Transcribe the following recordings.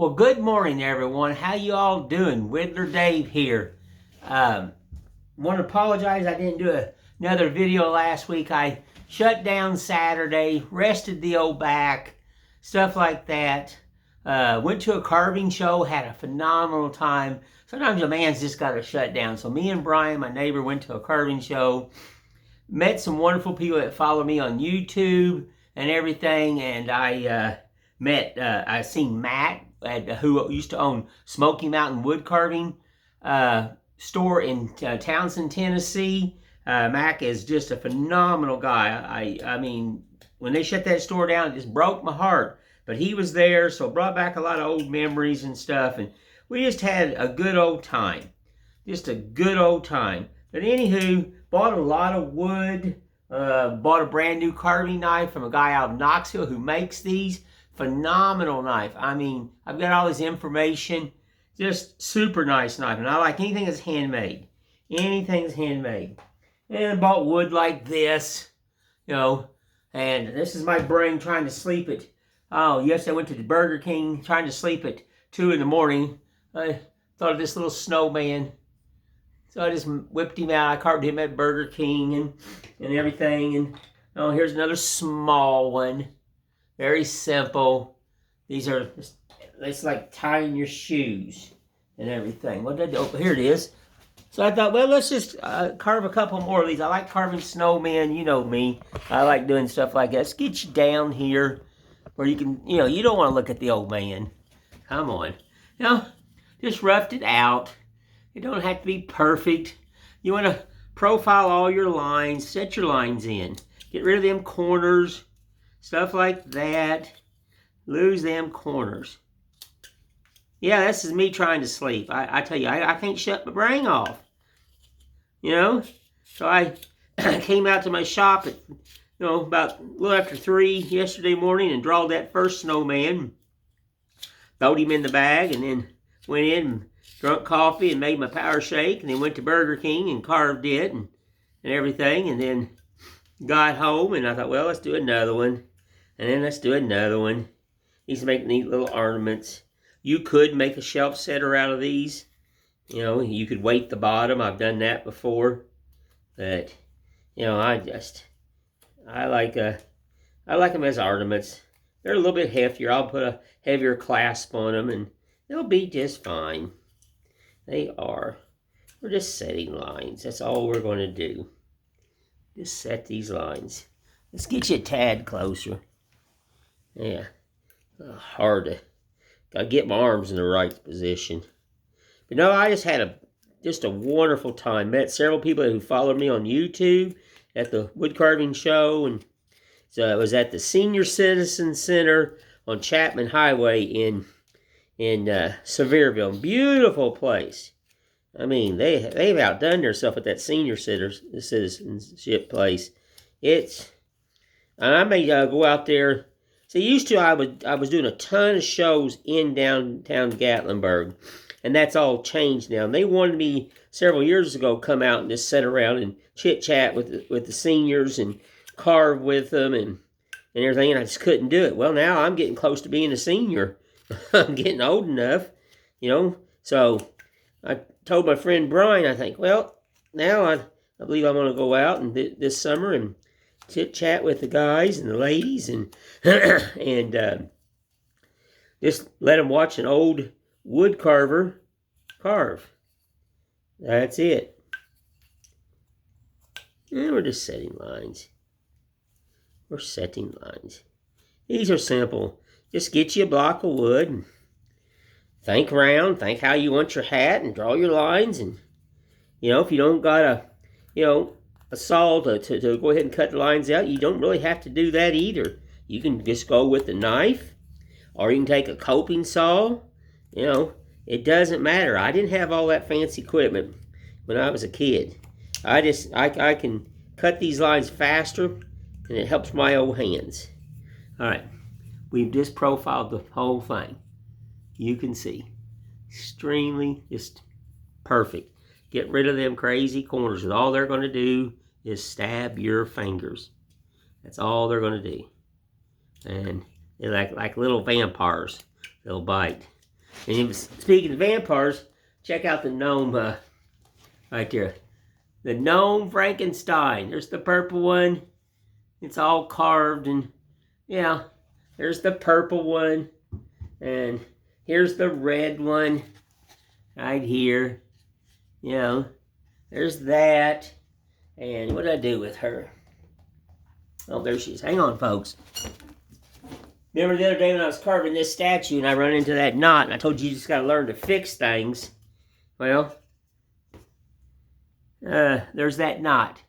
Well, good morning, everyone. How you all doing? Whittler Dave here. Want to apologize. I didn't do another video last week. I shut down Saturday, rested the old back, stuff like that. Went to a carving show, had a phenomenal time. Sometimes a man's just got to shut down. So me and Brian, my neighbor, went to a carving show. Met some wonderful people that follow me on YouTube and everything. And I seen Matt, who used to own Smoky Mountain Wood Carving store in Townsend, Tennessee. Mac is just a phenomenal guy. I mean, when they shut that store down, it just broke my heart. But he was there, so it brought back a lot of old memories and stuff. And we just had a good old time. Just a good old time. But anywho, bought a lot of wood. Bought a brand new carving knife from a guy out of Knoxville who makes these. Phenomenal knife. I mean, I've got all this information. Just super nice knife. And I like anything that's handmade. Anything that's handmade. And I bought wood like this. You know. And this is my brain trying to sleep at. Oh, yesterday I went to the Burger King trying to sleep at 2 in the morning. I thought of this little snowman. So I just whipped him out. I carved him at Burger King and everything. And oh, here's another small one. Very simple. These are, it's like tying your shoes and everything. What did I do? Oh, here it is. So I thought, well, let's just carve a couple more of these. I like carving snowmen. You know me. I like doing stuff like that. Let's get you down here where you can, you know, you don't want to look at the old man. Come on. You know, just roughed it out. It don't have to be perfect. You want to profile all your lines. Set your lines in. Get rid of them corners. Stuff like that. Lose them corners. Yeah, this is me trying to sleep. I tell you, I can't shut my brain off. You know? So I came out to my shop at, you know, about a little after 3 yesterday morning and drawed that first snowman. Throwed him in the bag and then went in and drunk coffee and made my power shake. And then went to Burger King and carved it and everything. And then got home and I thought, well, let's do another one. And then let's do another one. These make neat little ornaments. You could make a shelf setter out of these. You know, you could weight the bottom. I've done that before. But, you know, I like them as ornaments. They're a little bit heftier. I'll put a heavier clasp on them and they'll be just fine. They are. We're just setting lines. That's all we're going to do. Just set these lines. Let's get you a tad closer. Yeah, hard to, gotta get my arms in the right position. But no, I just had just a wonderful time. Met several people who followed me on YouTube at the wood carving show, and so it was at the Senior Citizen Center on Chapman Highway in Sevierville. Beautiful place. I mean, they've outdone themselves at that senior citizenship place. And I may go out there. See, used to I was doing a ton of shows in downtown Gatlinburg, and that's all changed now. And they wanted me several years ago come out and just sit around and chit chat with the seniors and carve with them and everything, and I just couldn't do it. Well, now I'm getting close to being a senior. I'm getting old enough, you know. So I told my friend Brian, I think, well, now I believe I'm going to go out and this summer and chit chat with the guys and the ladies and and just let them watch an old wood carver carve. That's it. And we're just setting lines. We're setting lines. These are simple. Just get you a block of wood and think around, think how you want your hat and draw your lines. And, you know, if you don't got a saw to go ahead and cut the lines out, you don't really have to do that either. You can just go with the knife, or you can take a coping saw. You know, it doesn't matter. I didn't have all that fancy equipment when I was a kid. I can cut these lines faster, and it helps my old hands. All right, we've just profiled the whole thing. You can see, extremely just perfect. Get rid of them crazy corners, because all they're going to do is stab your fingers. That's all they're going to do. And they're like little vampires. They'll bite. And speaking of vampires, check out the gnome right there. The gnome Frankenstein. There's the purple one. It's all carved, and yeah, there's the purple one. And here's the red one right here. You know, there's that. And what did I do with her? Oh, there she is. Hang on, folks. Remember the other day when I was carving this statue and I run into that knot and I told you just got to learn to fix things? Well, there's that knot.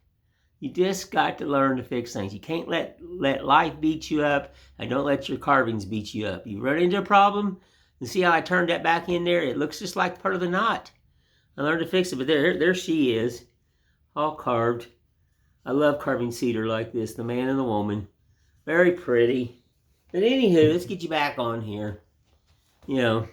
You just got to learn to fix things. You can't let life beat you up, and don't let your carvings beat you up. You run into a problem, and see how I turned that back in there? It looks just like part of the knot. I learned to fix it, but there she is, all carved. I love carving cedar like this, the man and the woman. Very pretty. But anywho, let's get you back on here. You know,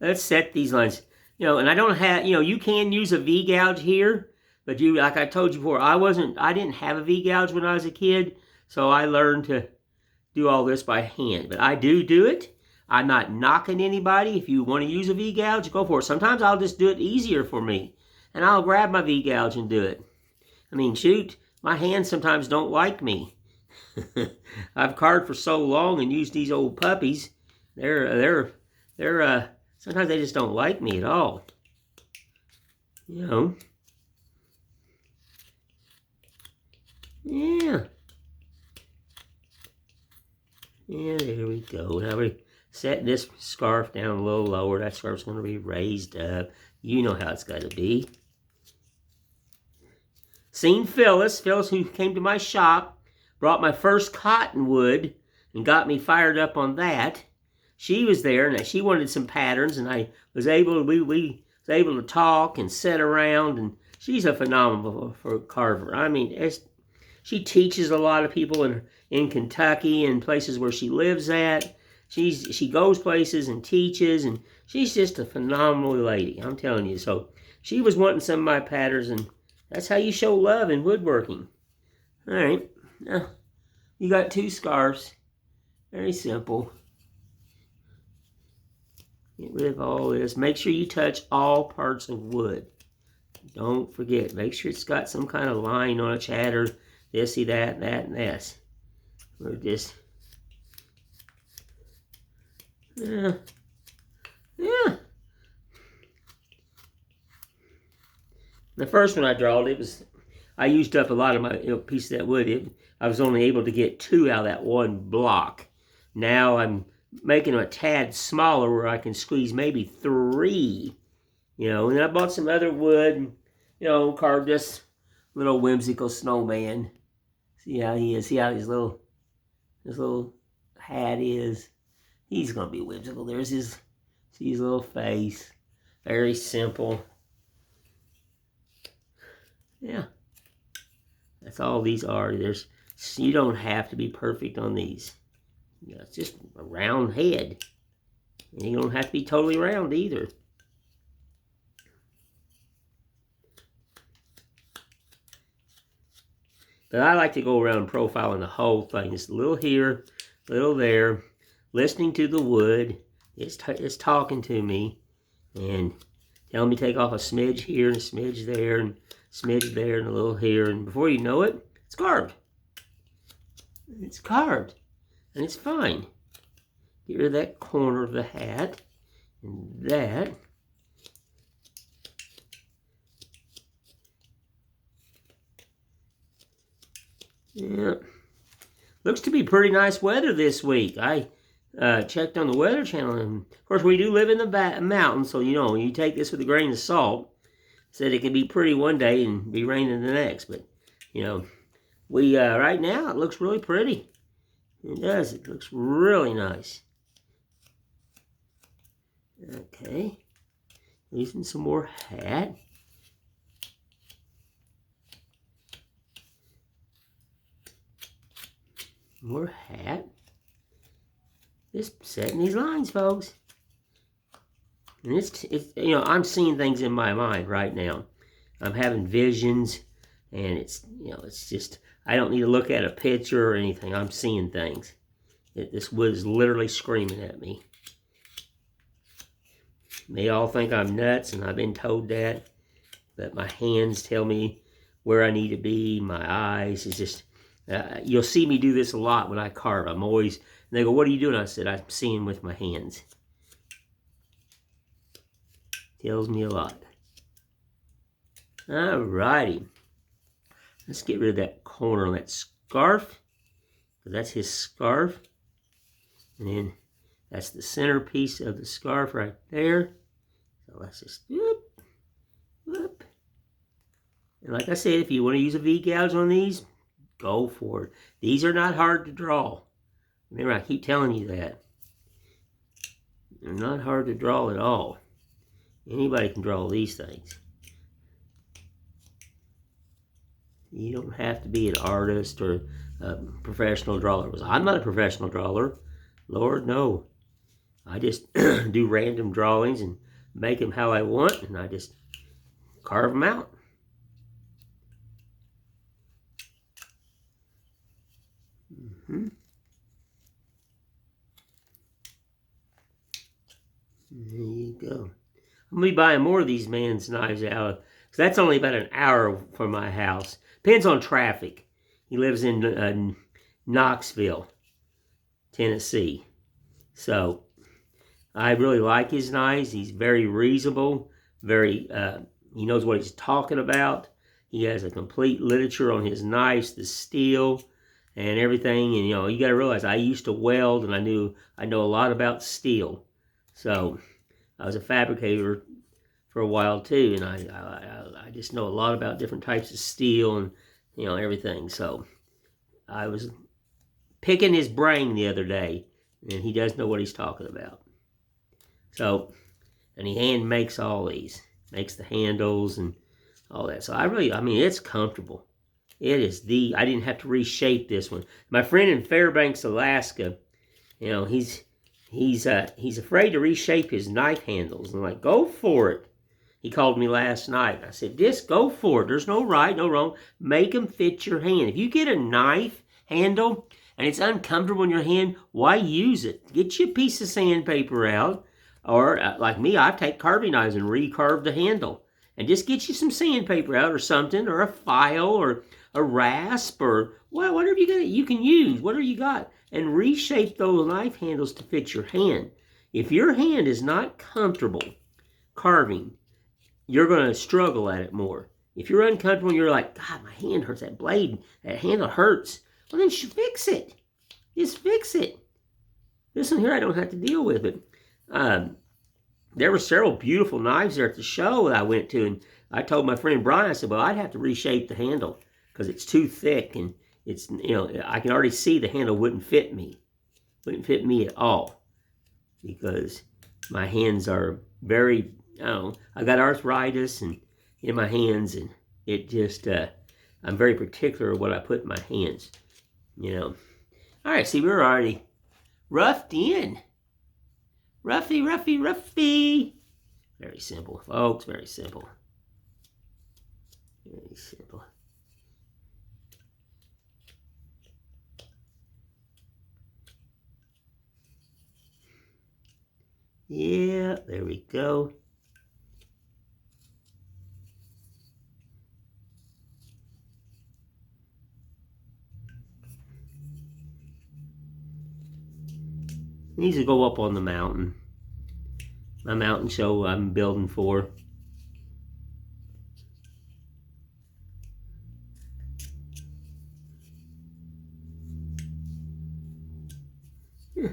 let's set these lines. You know, and I don't have, you know, you can use a V-gouge here, but you, like I told you before, I didn't have a V-gouge when I was a kid, so I learned to do all this by hand. But I do it. I'm not knocking anybody. If you want to use a V-gouge, go for it. Sometimes I'll just do it easier for me, and I'll grab my V-gouge and do it. I mean, shoot, my hands sometimes don't like me. I've carved for so long and used these old puppies. They're sometimes they just don't like me at all. You know. Yeah. Yeah, there we go. Now we're setting this scarf down a little lower. That scarf's going to be raised up. You know how it's got to be. Seen Phyllis who came to my shop, brought my first cottonwood and got me fired up on that. She was there and she wanted some patterns, and I was able, we was able to talk and sit around, and she's a phenomenal carver. I mean, she teaches a lot of people in Kentucky and places where she lives at. She goes places and teaches, and she's just a phenomenal lady, I'm telling you. So she was wanting some of my patterns, and that's how you show love in woodworking. All right, now you got 2 scarves. Very simple. Get rid of all this. Make sure you touch all parts of wood. Don't forget. Make sure it's got some kind of line on a chatter. This, that, and this. We're just... Yeah. The first one I drawed, I used up a lot of my piece of that wood. I was only able to get 2 out of that one block. Now I'm making them a tad smaller where I can squeeze maybe 3. You know, and then I bought some other wood and, you know, carved this little whimsical snowman. See how he is. See how his little hat is. He's going to be whimsical. There's his little face. Very simple. Yeah. That's all these are. You don't have to be perfect on these. Yeah, it's just a round head. And you don't have to be totally round either. But I like to go around profiling the whole thing. Just a little here, a little there. Listening to the wood. It's talking to me. And telling me to take off a smidge here and a smidge there and a smidge there and a little here. And before you know it, it's carved. It's carved. And it's fine. Get rid of that corner of the hat. And that. Yeah. Looks to be pretty nice weather this week. I checked on the Weather Channel, and of course we do live in the mountains, so you know, you take this with a grain of salt. Said it can be pretty one day and be raining the next, but you know, we right now it looks really pretty. It does. It looks really nice. Okay, using some more hat. More hat. Just setting these lines, folks. And it's you know, I'm seeing things in my mind right now. I'm having visions, and it's, you know, it's just, I don't need to look at a picture or anything. I'm seeing things. This wood is literally screaming at me. They all think I'm nuts, and I've been told that. But my hands tell me where I need to be. My eyes is just, you'll see me do this a lot when I carve. I'm always, and they go, what are you doing? I said, I'm seeing with my hands. Tells me a lot. Alrighty. Let's get rid of that corner on that scarf. That's his scarf. And then that's the centerpiece of the scarf right there. So let's just whoop, whoop. And like I said, if you want to use a V-gouge on these, go for it. These are not hard to draw. Remember, I keep telling you that. They're not hard to draw at all. Anybody can draw these things. You don't have to be an artist or a professional drawer. I'm not a professional drawer. Lord, no. I just do random drawings and make them how I want, and I just carve them out. There you go. I'm going to be buying more of these man's knives out, because that's only about an hour from my house. Depends on traffic. He lives in Knoxville, Tennessee. So I really like his knives. He's very reasonable. He knows what he's talking about. He has a complete literature on his knives, the steel, and everything. And you got to realize I used to weld, and I know a lot about steel. So I was a fabricator for a while too, and I just know a lot about different types of steel and everything. So I was picking his brain the other day, and he does know what he's talking about. So, and he hand makes all these, makes the handles and all that. So it's comfortable. It is I didn't have to reshape this one. My friend in Fairbanks, Alaska, he's afraid to reshape his knife handles. I'm like, go for it. He called me last night. I said, just go for it. There's no right, no wrong. Make them fit your hand. If you get a knife handle and it's uncomfortable in your hand, why use it? Get you a piece of sandpaper out. Or, like me, I take carving knives and recarve the handle. And just get you some sandpaper out or something, or a file, or a rasp, or whatever you can use, whatever you got. And reshape those knife handles to fit your hand. If your hand is not comfortable carving, you're going to struggle at it more. If you're uncomfortable and you're like, God, my hand hurts, that blade, that handle hurts, well then fix it. Just fix it. This one here I don't have to deal with it. There were several beautiful knives there at the show that I went to, and I told my friend Brian, I said, well, I'd have to reshape the handle because it's too thick, and it's, I can already see the handle wouldn't fit me. Wouldn't fit me at all because my hands are very, I got arthritis and in my hands, and it just, I'm very particular of what I put in my hands, All right, see, we're already roughed in. Roughy, roughy, roughy. Very simple, folks, very simple. Very simple. Yeah, there we go. These will go up on the mountain. My mountain show I'm building for. Yeah.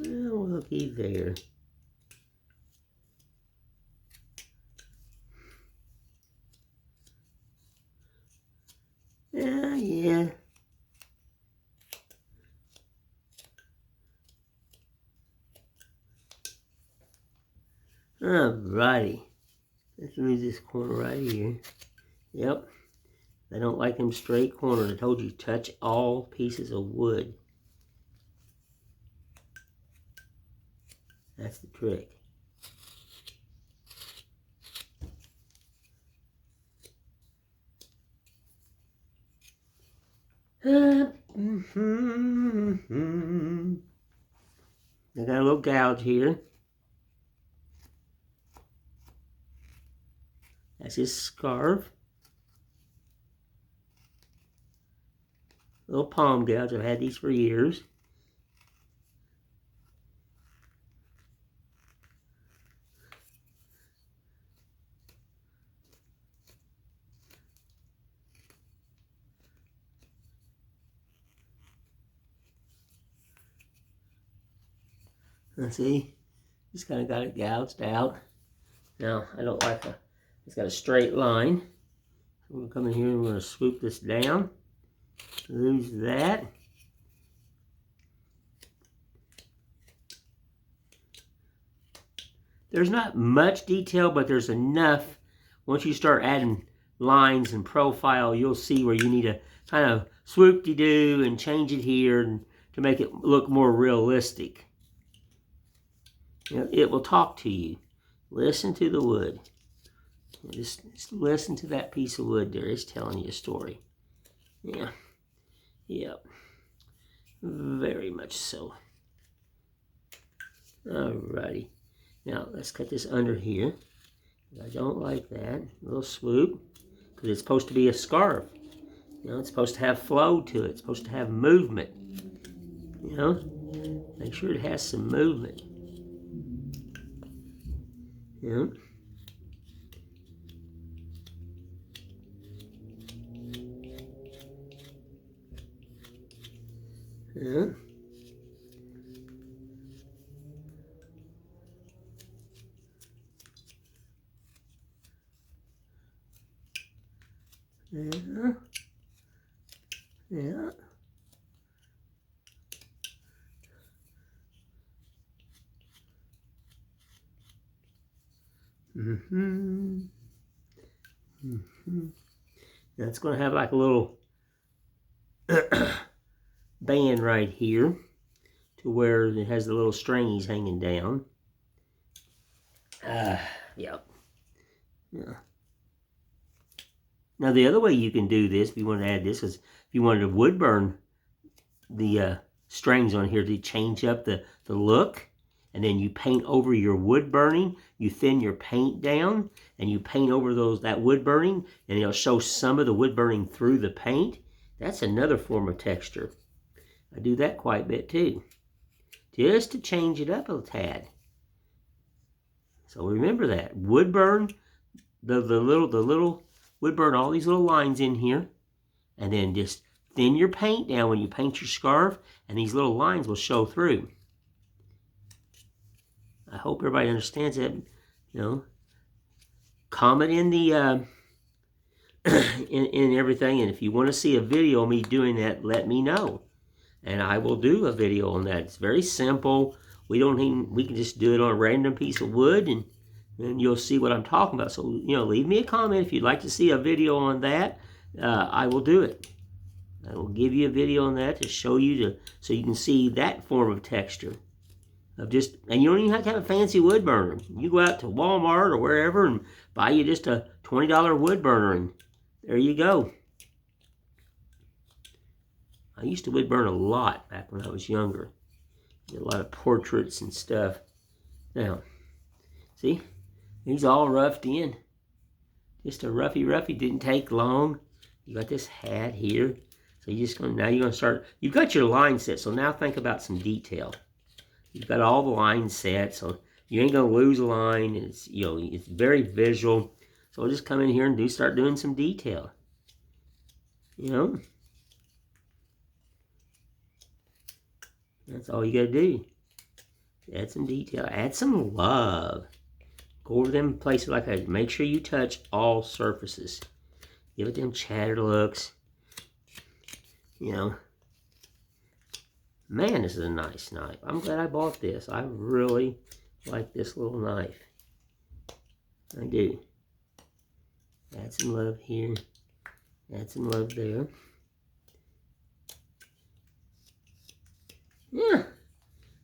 Well, looky there. Yeah. Alrighty. Let's move this corner right here. Yep. I don't like them straight corners. I told you, touch all pieces of wood. That's the trick. I got a little gouge here. That's his scarf. Little palm gouge. I've had these for years. Let's see. Just kind of got it gouged out. Now, I don't like it's got a straight line. So we're going to come in here and we're going to swoop this down. Lose that. There's not much detail, but there's enough. Once you start adding lines and profile, you'll see where you need to kind of swoop-de-doo and change it here and to make it look more realistic. You know, it will talk to you. Listen to the wood. Just listen to that piece of wood there. It's telling you a story. Yeah. Yep. Very much so. Alrighty. Now, let's cut this under here. I don't like that. A little swoop. Because it's supposed to be a scarf. You know, it's supposed to have flow to it. It's supposed to have movement. You know? Make sure it has some movement. Yeah. Yeah. Yeah. Yeah. Mm-hmm. Mm-hmm. Now it's going to have like a little band right here to where it has the little stringies hanging down. Yep. Yeah. Now the other way you can do this, if you want to add this, is if you wanted to wood burn the strings on here to change up the look, and then you paint over your wood burning, you thin your paint down, and you paint over that wood burning, and it'll show some of the wood burning through the paint. That's another form of texture. I do that quite a bit too, just to change it up a tad. So remember that wood burn, the little wood burn all these little lines in here, and then just thin your paint down when you paint your scarf, and these little lines will show through. I hope everybody understands that. You know, comment in the in everything, and if you want to see a video of me doing that, let me know, and I will do a video on that. It's very simple. We can just do it on a random piece of wood, and you'll see what I'm talking about. So, you know, leave me a comment if you'd like to see a video on that. I will do it. I will give you a video on that to show you so you can see that form of texture. And you don't even have to have a fancy wood burner. You go out to Walmart or wherever and buy you just a $20 wood burner, and there you go. I used to wood burn a lot back when I was younger. Did a lot of portraits and stuff. Now, see, he's all roughed in. Just a roughy. Didn't take long. You got this hat here. So now you're gonna start. You've got your line set. So now think about some detail. You've got all the lines set, so you ain't gonna lose a line. It's it's very visual. So we'll just come in here and start doing some detail. You know. That's all you gotta do. Add some detail. Add some love. Go over them places like that. Make sure you touch all surfaces. Give it them chattered looks. You know. Man, this is a nice knife. I'm glad I bought this. I really like this little knife. I do. Add some love here. Add some love there. Yeah.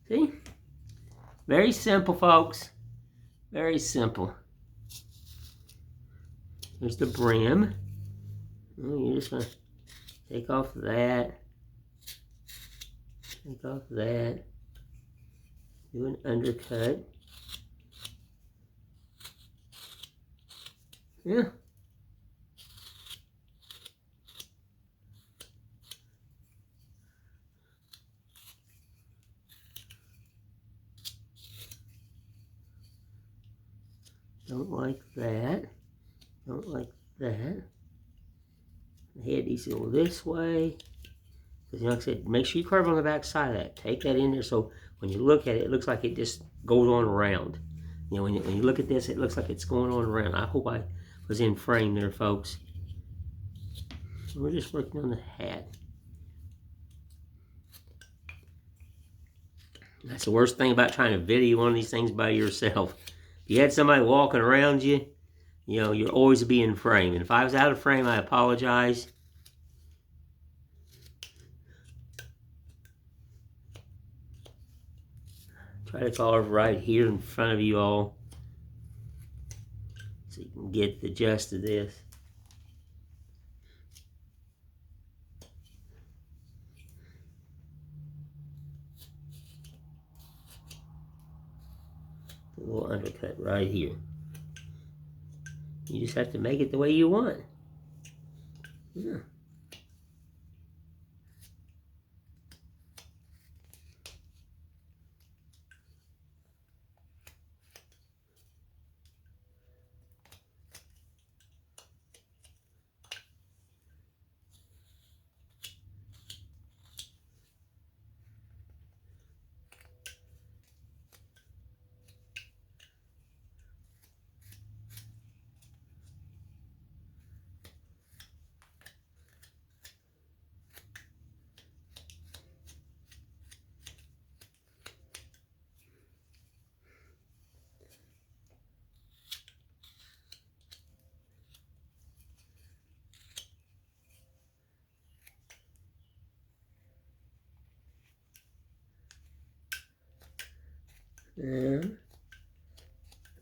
See? Very simple, folks. Very simple. Here's the brim. You're just going to take off that. Take off that. Do an undercut. Yeah. Don't like that. Don't like that. The head needs to go this way. Because, like I said, make sure you carve on the back side of that. Take that in there so when you look at it, it looks like it just goes on around. You know, when you look at this, it looks like it's going on around. I hope I was in frame there, folks. We're just working on the hat. That's the worst thing about trying to video one of these things by yourself. If you had somebody walking around you, you know, you'll always be in frame. And if I was out of frame, I apologize. Try to carve right here in front of you all so you can get the gist of this. A little undercut right here. You just have to make it the way you want. Yeah.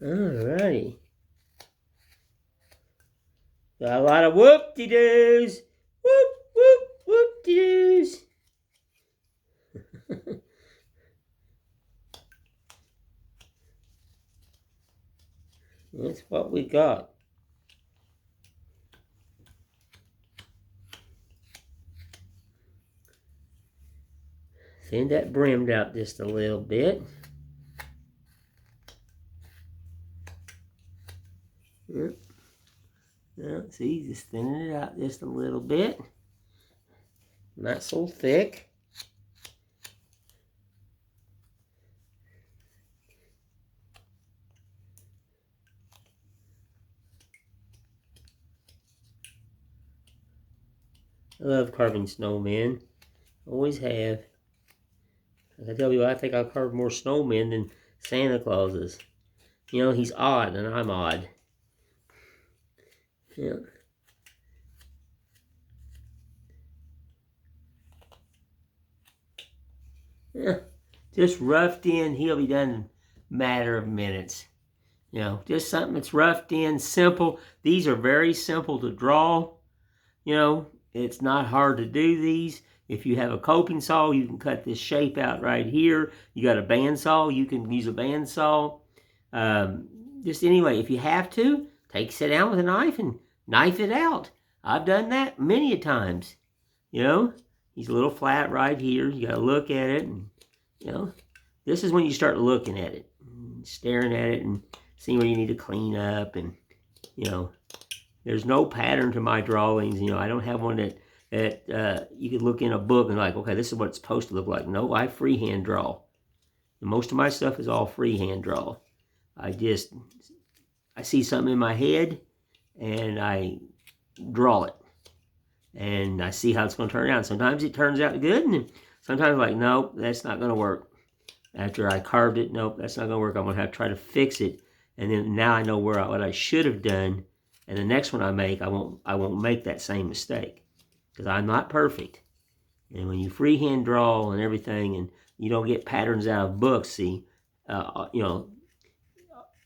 Alrighty. Got a lot of whoop-de-doos. Whoop, whoop, whoop-de-doos. That's what we got. Thin that brimmed out just a little bit. Yep. Now, see, just thinning it out just a little bit. Not so thick. I love carving snowmen. Always have. I tell you, I think I'll carve more snowmen than Santa Clauses. You know, he's odd and I'm odd. Yeah. Yeah. Just roughed in, he'll be done in a matter of minutes. You know, just something that's roughed in, simple. These are very simple to draw. You know, it's not hard to do these. If you have a coping saw, you can cut this shape out right here. You got a bandsaw, you can use a bandsaw. Just anyway, if you have to, sit down with a knife and knife it out. I've done that many a times. You know, he's a little flat right here. You got to look at it. And, you know, this is when you start looking at it, staring at it and seeing where you need to clean up. And, you know, there's no pattern to my drawings. You know, I don't have one that you could look in a book and like, okay, this is what it's supposed to look like. No, I freehand draw. And most of my stuff is all freehand draw. I see something in my head and I draw it. And I see how it's going to turn out. Sometimes it turns out good, and sometimes like, nope, that's not going to work. After I carved it, nope, that's not going to work. I'm going to have to try to fix it. And then now I know what I should have done. And the next one I make, I won't make that same mistake. Because I'm not perfect. And when you freehand draw and everything, and you don't get patterns out of books, see, you know,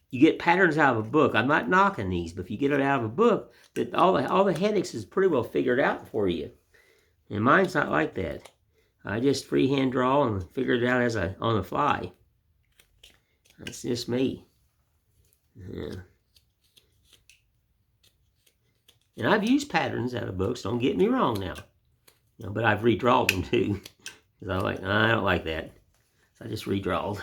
you get patterns out of a book. I'm not knocking these, but if you get it out of a book, that all the headaches is pretty well figured out for you. And mine's not like that. I just freehand draw and figure it out on the fly. That's just me. Yeah. And I've used patterns out of books, don't get me wrong now. But I've redrawn them too. Because I don't like that. So I just redrawed.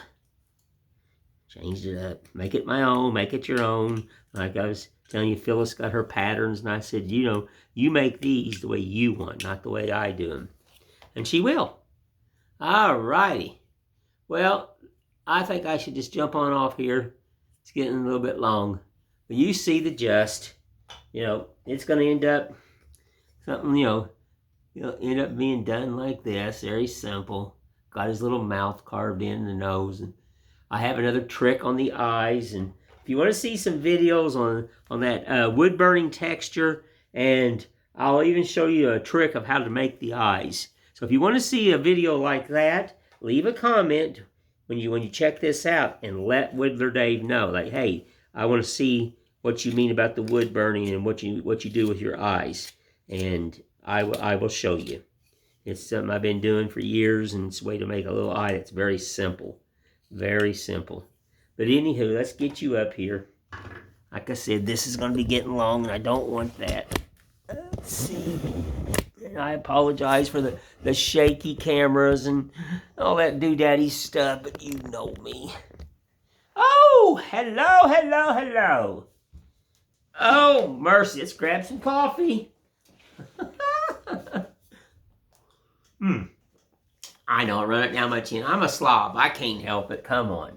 Changed it up. Make it my own, make it your own. Like I was telling you, Phyllis got her patterns, and I said, you make these the way you want, not the way I do them. And she will. All righty. Well, I think I should just jump on off here. It's getting a little bit long. But you see the gist. It's going to end up something, end up being done like this. Very simple. Got his little mouth carved in the nose. And I have another trick on the eyes. And if you want to see some videos on that wood burning texture, and I'll even show you a trick of how to make the eyes. So if you want to see a video like that, leave a comment when you check this out and let Whittler Dave know. Like, hey, I want to see what you mean about the wood burning and what you do with your eyes. And I will show you. It's something I've been doing for years, and it's a way to make a little eye that's very simple. Very simple. But anywho, let's get you up here. Like I said, this is going to be getting long, and I don't want that. Let's see. And I apologize for the shaky cameras and all that doodaddy stuff, but you know me. Oh, hello, hello, hello. Oh, mercy. Let's grab some coffee. I know, I run it down my chin. I'm a slob. I can't help it. Come on.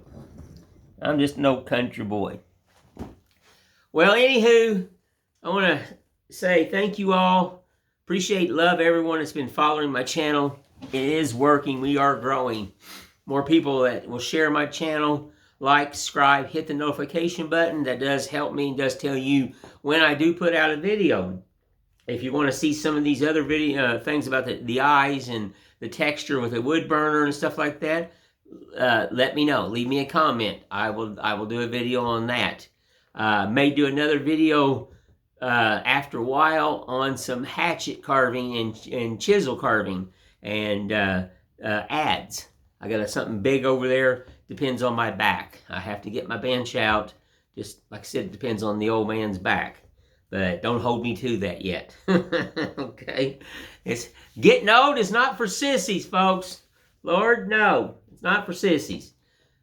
I'm just no country boy. Well, anywho, I want to say thank you all. Appreciate, love everyone that's been following my channel. It is working. We are growing. More people that will share my channel, like, subscribe, hit the notification button. That does help me and does tell you when I do put out a video. If you want to see some of these other video things about the eyes and the texture with the wood burner and stuff like that, let me know. Leave me a comment. I will do a video on that. May do another video after a while on some hatchet carving and chisel carving and ads. I got something big over there. Depends on my back. I have to get my bench out. Just like I said, it depends on the old man's back. But don't hold me to that yet. Okay? It's getting old is not for sissies, folks. Lord, no. It's not for sissies.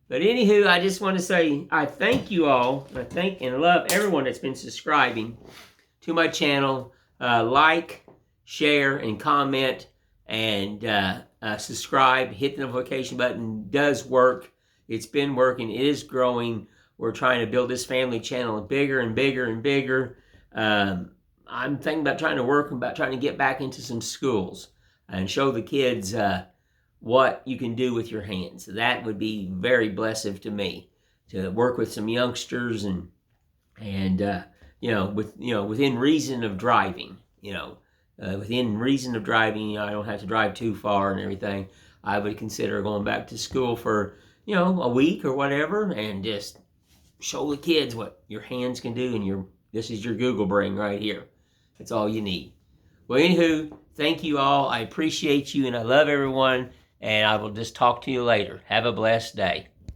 But anywho, I just want to say I thank you all. I thank and love everyone that's been subscribing to my channel. Like, share, and comment. And subscribe. Hit the notification button. It does work. It's been working. It is growing. We're trying to build this family channel bigger and bigger and bigger. I'm thinking about trying to get back into some schools and show the kids what you can do with your hands. That would be very blessed to me, to work with some youngsters and within reason of driving. Within reason of driving, I don't have to drive too far and everything. I would consider going back to school for a week or whatever, and just show the kids what your hands can do, and this is your Google brain right here. That's all you need. Well, anywho, thank you all. I appreciate you, and I love everyone, and I will just talk to you later. Have a blessed day.